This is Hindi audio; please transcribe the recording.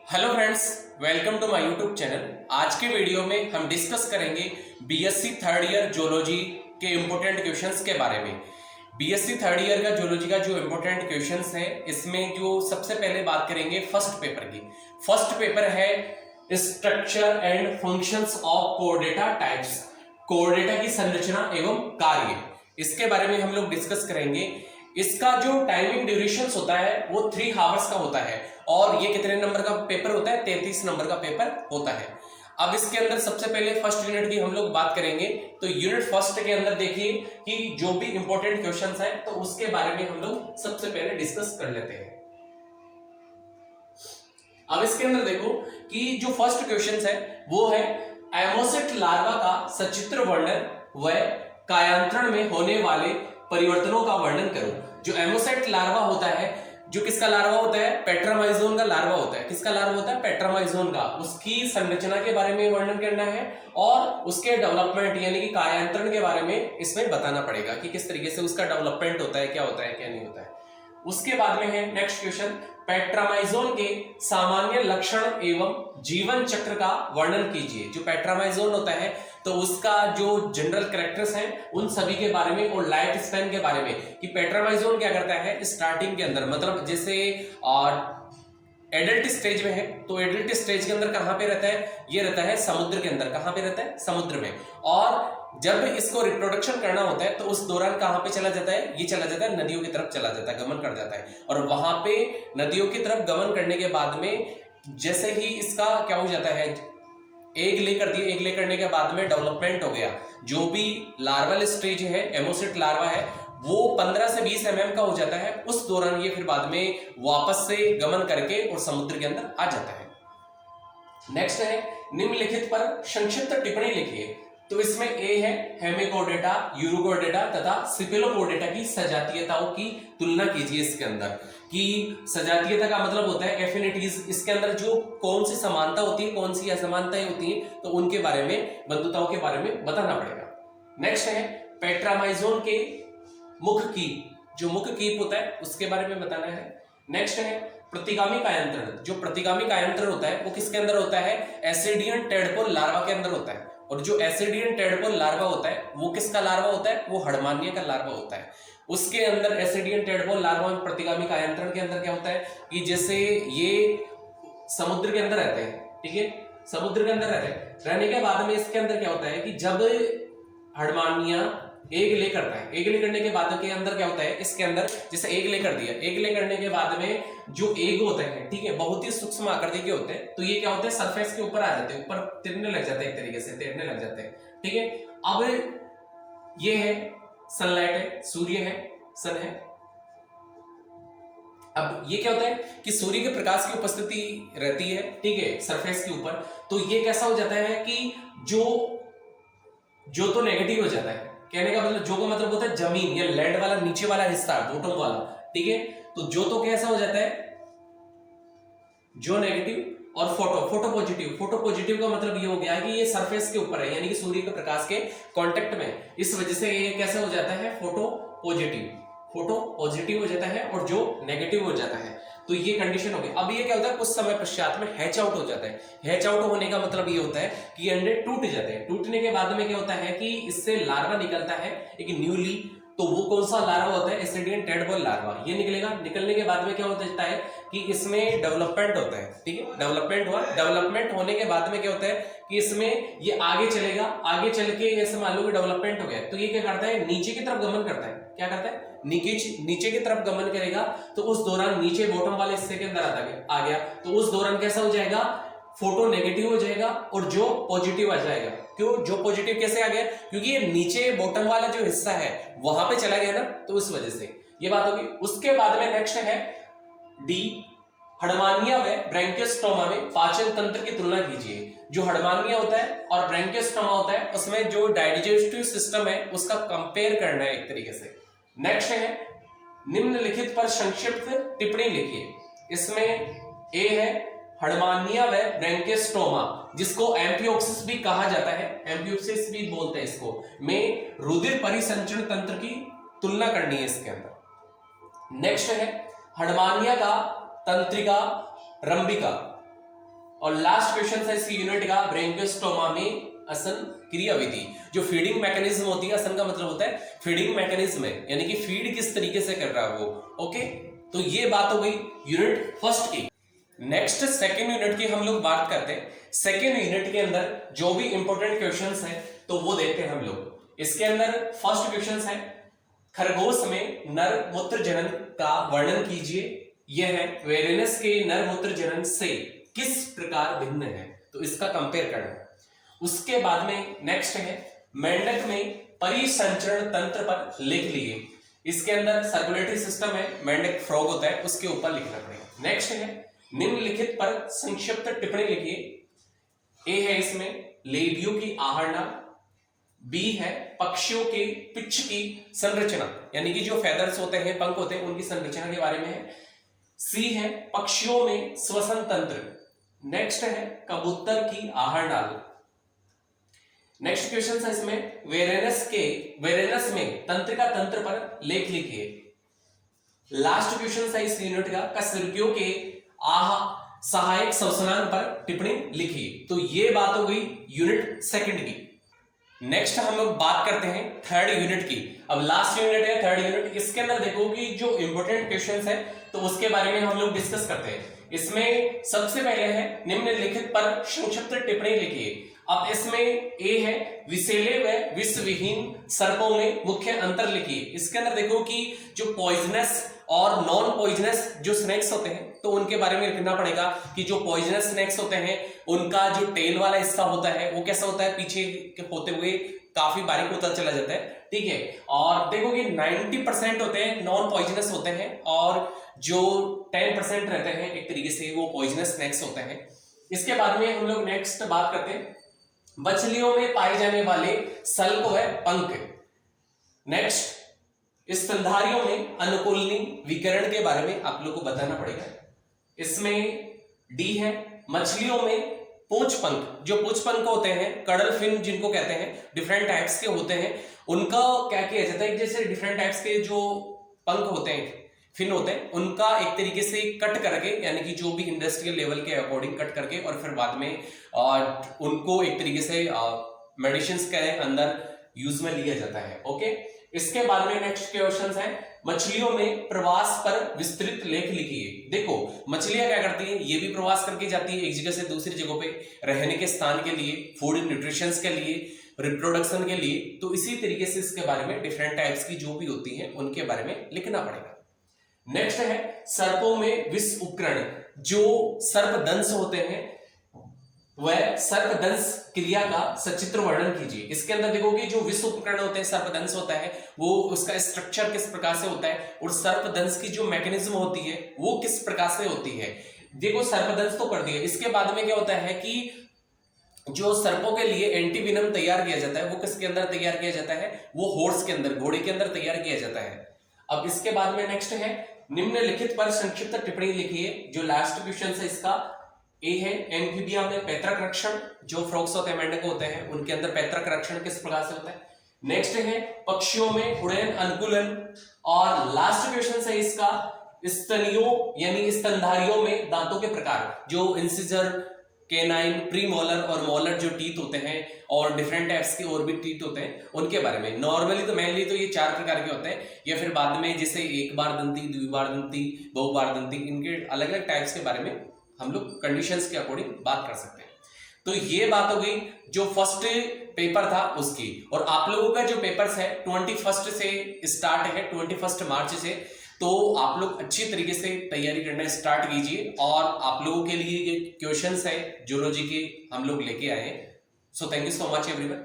Hello friends, welcome to my YouTube channel. आज के वीडियो में हम डिस्कस करेंगे बीएससी थर्ड ईयर जूलॉजी के इम्पोर्टेंट क्वेश्चंस के बारे में। बीएससी थर्ड ईयर का जूलॉजी का जो इम्पोर्टेंट क्वेश्चंस है, इसमें जो सबसे पहले बात करेंगे फर्स्ट पेपर की। फर्स्ट पेपर है स्ट्रक्चर एंड फंक्शंस ऑफ कोऑर्डिनेटा टाइप्स, कोऑर्डिनेटा की संरचना एवं कार्य, इसके बारे में हम लोग डिस्कस करेंगे। इसका जो टाइमिंग ड्यूरेशन होता है वो 3 आवर्स का होता है और ये कितने नंबर का पेपर होता है? 33 नंबर का पेपर होता है। अब इसके अंदर सबसे पहले फर्स्ट यूनिट की हम लोग बात करेंगे। तो यूनिट फर्स्ट के अंदर देखिए कि जो भी इंपॉर्टेंट क्वेश्चंस है तो उसके बारे में हम लोग सबसे पहले डिस्कस कर लेते हैं। अब इसके अंदर देखो कि जो फर्स्ट क्वेश्चन है वो है एमोसिट लार्वा का सचित्र वर्णन व कायांतरण में होने वाले परिवर्तनों का वर्णन करो। जो एमोसेट लार्वा होता है, जो किसका लार्वा होता है? पेट्रामाइजोन का लार्वा होता है। किसका लार्वा होता है? पेट्रामाइजोन का। उसकी संरचना के बारे में वर्णन करना है और उसके डेवलपमेंट यानी कि कायांतरण के बारे में इसमें बताना पड़ेगा कि किस तरीके से उसका डेवलपमेंट होता है, क्या होता है, क्या नहीं होता है। उसके बाद में है नेक्स्ट क्वेश्चन, पेट्रामाइजोन के सामान्य लक्षण एवं जीवन चक्र का वर्णन कीजिए। जो पेट्रामाइजोन होता है तो उसका जो जनरल कैरेक्टर्स हैं उन सभी के बारे में और लाइफ स्पैन के बारे में कि पेट्रामाइजोन क्या करता है स्टार्टिंग के अंदर, मतलब जैसे एडल्ट स्टेज में है तो एडल्ट स्टेज के अंदर कहां पे रहता है? ये रहता है समुद्र के अंदर। कहां पे रहता है? समुद्र में। और जब इसको रिप्रोडक्शन करना होता है तो उस दौरान कहां पे चला जाता है? ये चला जाता है नदियों की तरफ चला जाता है, गमन कर जाता है। और वहां पे नदियों की तरफ गमन करने के बाद में जैसे ही इसका क्या हो जाता है, एग ले कर दिए, एग ले करने के बाद में डेवलपमेंट हो गया। जो भी लार्वल स्टेज है, एमोसिट लार्वा है, वो 15 से 20 mm का हो जाता है। उस दौरान ये फिर बाद में वापस से गमन करके और समुद्र के अंदर आ जाता है। नेक्स्ट है निम्नलिखित पर संक्षिप्त टिप्पणी लिखिए। तो इसमें ए है हेमिकोर्डेटा, यूरोकोर्डेटा तथा सिफेलोकोर्डेटा की सजातीयताओं की तुलना कीजिए। इसके अंदर कि सजातीयता का मतलब होता है एफिनिटीज, इसके अंदर जो कौन सी समानता होती है, कौन सी असमानताएं होती है, तो उनके बारे में, बंधुताओं के बारे में बताना पड़ेगा। नेक्स्ट है पेट्रामाइजोन के मुख कीप, जो मुख कीप होता है उसके बारे में बताना है। नेक्स्ट है प्रतिगामी कायांतरण। जो प्रतिगामी कायांतरण होता है वो किसके अंदर होता है? एसिडियन टेडपोल लार्वा के अंदर होता है। और जो एसिडियन टेडपोल लार्वा होता है वो किसका लार्वा होता है? वो हड़मान्य का लार्वा होता है। उसके अंदर एसिडियन टेडपोल लार्वा में प्रतिगामी कायांतरण के अंदर क्या होता है कि जैसे ये समुद्र के अंदर रहते हैं, ठीक है, समुद्र के अंदर रहते हैं, रहने के बाद में इसके अंदर क्या होता है कि जब हड़मानिया एग ले करता है, एग ले करने के बाद के अंदर क्या होता है, इसके अंदर जैसे एग ले कर दिया, एग ले करने के बाद में जो एग होते हैं, ठीक है, बहुत ही सूक्ष्म आकृति के होते हैं, तो ये क्या होते हैं सरफेस के ऊपर आ जाते हैं, ऊपर तिरने लग जाते हैं, एक तरीके से तैरने लग जाते हैं, ठीक है। अब ये है सनलाइट है, सूर्य है, सन है। अब ये क्या होता है कि सूर्य के प्रकाश की उपस्थिति रहती है, ठीक है, सरफेस के ऊपर, तो ये कैसा हो जाता है कि जो तो नेगेटिव हो जाता है। कहने का मतलब, जो का मतलब होता है जमीन या लैंड वाला नीचे वाला हिस्सा, बॉटम वाला, ठीक है, तो जो तो कैसा हो जाता है जो नेगेटिव और फोटो पॉजिटिव। फोटो पॉजिटिव का मतलब ये हो गया कि ये सरफेस के ऊपर है, यानी कि सूर्य के प्रकाश के कांटेक्ट में, इस वजह से ये कैसे हो जाता है फोटो पॉजिटिव हो जाता है और जो नेगेटिव हो जाता है, तो ये कंडीशन हो गई। अब ये क्या होता है कुछ समय पश्चात में हैच आउट हो जाता है। हैच आउट होने का मतलब ये होता है कि अंडे टूट जाते हैं। टूटने के बाद में क्या होता है कि इससे लार्वा निकलता है एक न्यूली, तो वो कौन सा लार्वा होता है? एसिडियन टेडपोल लार्वा, ये निकलेगा। निकलने के बाद में क्या होता है कि इसमें डेवलपमेंट होता है, ठीक है, डेवलपमेंट हुआ। डेवलपमेंट होने के बाद में क्या होता है कि इसमें ये आगे चलेगा, आगे चल के ऐसे मान लो कि डेवलपमेंट हो गया, तो ये क्या करता है नीचे की तरफ गमन करता है। क्या करता है? नीचे की तरफ गमन करेगा, तो उस दौरान नीचे बॉटम वाले हिस्से के अंदर आ गया, तो उस दौरान कैसा हो जाएगा? फोटो नेगेटिव हो जाएगा और जो पॉजिटिव आ जाएगा। क्यों जो पॉजिटिव कैसे आ गया? क्योंकि ये नीचे बॉटम वाला जो हिस्सा है वहां पे चला गया ना, तो उस वजह से ये बात होगी। उसके बाद में नेक्स्ट है डी, हड़मानिया व ब्रैंकियोस्टोमा में पाचन तंत्र की तुलना कीजिए। जो हड़मानिया होता है और ब्रैंकियोस्टोमा होता है उसमें जो डाइजेस्टिव सिस्टम है उसका कंपेयर करना है एक तरीके से। नेक्स्ट है निम्नलिखित पर संक्षिप्त टिप्पणी लिखिए। इसमें ए है हड़मानिया व ब्रैंकियोस्टोमा, जिसको एम्फियोक्सिस भी कहा जाता है, एम्फियोक्सिस भी बोलते हैं इसको, में रुधिर परिसंचरण तंत्र की तुलना करनी है इसके अंदर। नेक्स्ट है हड़मानिया का तंत्रिका रंबिका, और लास्ट क्वेश्चन है इस यूनिट का, ब्रेंकियोस्टोमा में आसन क्रियाविधि। जो फीडिंग मैकेनिज्म होती है, आसन का मतलब होता है फीडिंग मैकेनिज्म है, यानी कि फीड किस तरीके से कर रहा है वो। ओके, तो ये बात हो गई यूनिट फर्स्ट की। नेक्स्ट सेकेंड यूनिट की हम लोग बात करते हैं। सेकेंड यूनिट के अंदर जो भी इंपॉर्टेंट क्वेश्चंस हैं तो वो देखते हैं हम लोग। इसके अंदर फर्स्ट क्वेश्चन है, खरगोश में नर मूत्र जनन का वर्णन कीजिए। यह है वेरेनस के नर मूत्र जनन से किस प्रकार भिन्न है, तो इसका कंपेयर करना है। उसके बाद में नेक्स्ट है, मेंढक में परिसंचरण तंत्र पर लिख लिए। इसके अंदर सर्कुलेटरी सिस्टम है, मेंढक फ्रॉग होता है, उसके ऊपर लिखना पड़ेगा। नेक्स्ट है, निम्नलिखित पर संक्षिप्त टिप्पणी लिखिए। ए है इसमें लेबियों की आहरना, बी है पक्षियों के पिच की संरचना, यानी कि जो फेदर्स होते हैं, पंख होते हैं, उनकी संरचना के बारे में है। सी है पक्षियों में श्वसन तंत्र। नेक्स्ट है कबूतर की आहरनाल। नेक्स्ट क्वेश्चन है इसमें, वेरेनस में तंत्रिका तंत्र पर लेख लिखिए। लास्ट क्वेश्चन है इस यूनिट का, कशेरुकियों के सहायक श्वसनांग पर टिप्पणी लिखिए। तो ये बात हो गई यूनिट सेकंड की। नेक्स्ट हम लोग बात करते हैं थर्ड यूनिट की। अब लास्ट यूनिट है थर्ड यूनिट। इसके अंदर देखो कि जो इंपॉर्टेंट क्वेश्चंस है तो उसके बारे में हम लोग डिस्कस करते हैं। इसमें सबसे पहले है, निम्नलिखित पर संक्षिप्त टिप्पणी लिखिए। अब इसमें ए है, विषैले व विषविहीन सर्पों में मुख्य अंतर लिखिए। इसके अंदर देखो कि जो पॉइजनस और नॉन पॉइजनस जो स्नेक्स होते हैं तो उनके बारे में लिखना पड़ेगा कि जो पॉइजनस स्नेक्स होते हैं उनका जो टेल वाला हिस्सा होता है वो कैसा होता है, पीछे होते हुए काफी बारीक होता चला जाता है, ठीक है। और देखो कि 90% होते हैं नॉन पॉइजनस होते हैं और जो 10% रहते हैं एक तरीके से वो पॉइजनस स्नेक्स होते हैं। इसके बाद में हम लोग नेक्स्ट बात करते हैं, मछलियों में पाए जाने वाले सल्क व पंख। नेक्स्ट, स्तनधारियों में अनुकूलनी विकरण के बारे में आप लोग को बताना पड़ेगा। इसमें डी है, मछलियों में पूंछ पंख, जो पूंछ पंख होते हैं, कडल फिन जिनको कहते हैं, डिफरेंट टाइप्स के होते हैं, उनका क्या किया जाता है, जैसे डिफरेंट टाइप्स के जो पंख होते हैं, फिन होते हैं, उनका एक तरीके से कट करके, यानी कि जो भी इंडस्ट्रियल लेवल के अकॉर्डिंग कट करके और फिर बाद में उनको एक तरीके से मेडिसिन के अंदर यूज में लिया जाता है। ओके, इसके बाद में नेक्स्ट क्वेश्चन है, मछलियों में प्रवास पर विस्तृत लेख लिखिए। देखो मछलियां क्या करती हैं, ये भी प्रवास करके जाती है एक जगह से दूसरी जगह पे, रहने के स्थान के लिए, फूड न्यूट्रिशन के लिए, रिप्रोडक्शन के लिए। तो इसी तरीके से इसके बारे में डिफरेंट टाइप्स की जो भी होती है उनके बारे में लिखना पड़ेगा। नेक्स्ट है, सर्पों में विष उपकरण, जो सर्पदंश होते हैं वह सर्पदंश क्रिया का सचित्र वर्णन कीजिए। इसके अंदर देखो कि जो विष उपकरण होते हैं, सर्पदंश होता है, वो उसका स्ट्रक्चर किस प्रकार से होता है और सर्पदंश की जो मैकेनिज्म होती है वो किस प्रकार से होती है। देखो सर्पदंश तो कर दिया, इसके बाद में क्या होता है कि जो सर्पों के लिए एंटीविनम तैयार किया जाता है वो किसके अंदर तैयार किया जाता है, वो हॉर्स के अंदर, घोड़े के अंदर तैयार किया जाता है। अब इसके बाद में नेक्स्ट है, निम्नलिखित पर संक्षिप्त टिप्पणी लिखिए। जो लास्ट क्वेश्चन है इसका, ए है, एम्फीबिया में पैतृक रक्षण, जो फ्रॉग्स होते हैं, मेंढक होते हैं, उनके अंदर पैतृक रक्षण किस प्रकार से होता है। नेक्स्ट है, पक्षियों में उड़न अनुकूलन। और लास्ट क्वेश्चन है इसका, स्तनियों यानी स्तनधारियों में दांतों के प्रकार, जो इंसिजर, केनाइन, प्रीमोलर और मोलर जो टीथ होते हैं और डिफरेंट टाइप्स के और भी टीथ होते हैं उनके बारे में। नॉर्मली तो मेनली तो ये 4 प्रकार के होते हैं, या फिर बाद में जैसे एक बार दंती, द्विबार दंती, बहुबार दंती, इनके अलग अलग टाइप्स के बारे में हम लोग कंडीशंस के अकॉर्डिंग बात कर सकते हैं। तो ये बात हो गई जो फर्स्ट पेपर था उसकी। और आप लोगों का जो पेपर्स है 21 से स्टार्ट है, 21 मार्च से। तो आप लोग अच्छी तरीके से तैयारी करना स्टार्ट कीजिए। और आप लोगों के लिए ये क्वेश्चंस है जूलॉजी के हम लोग लेके आए हैं। So thank you so much everyone.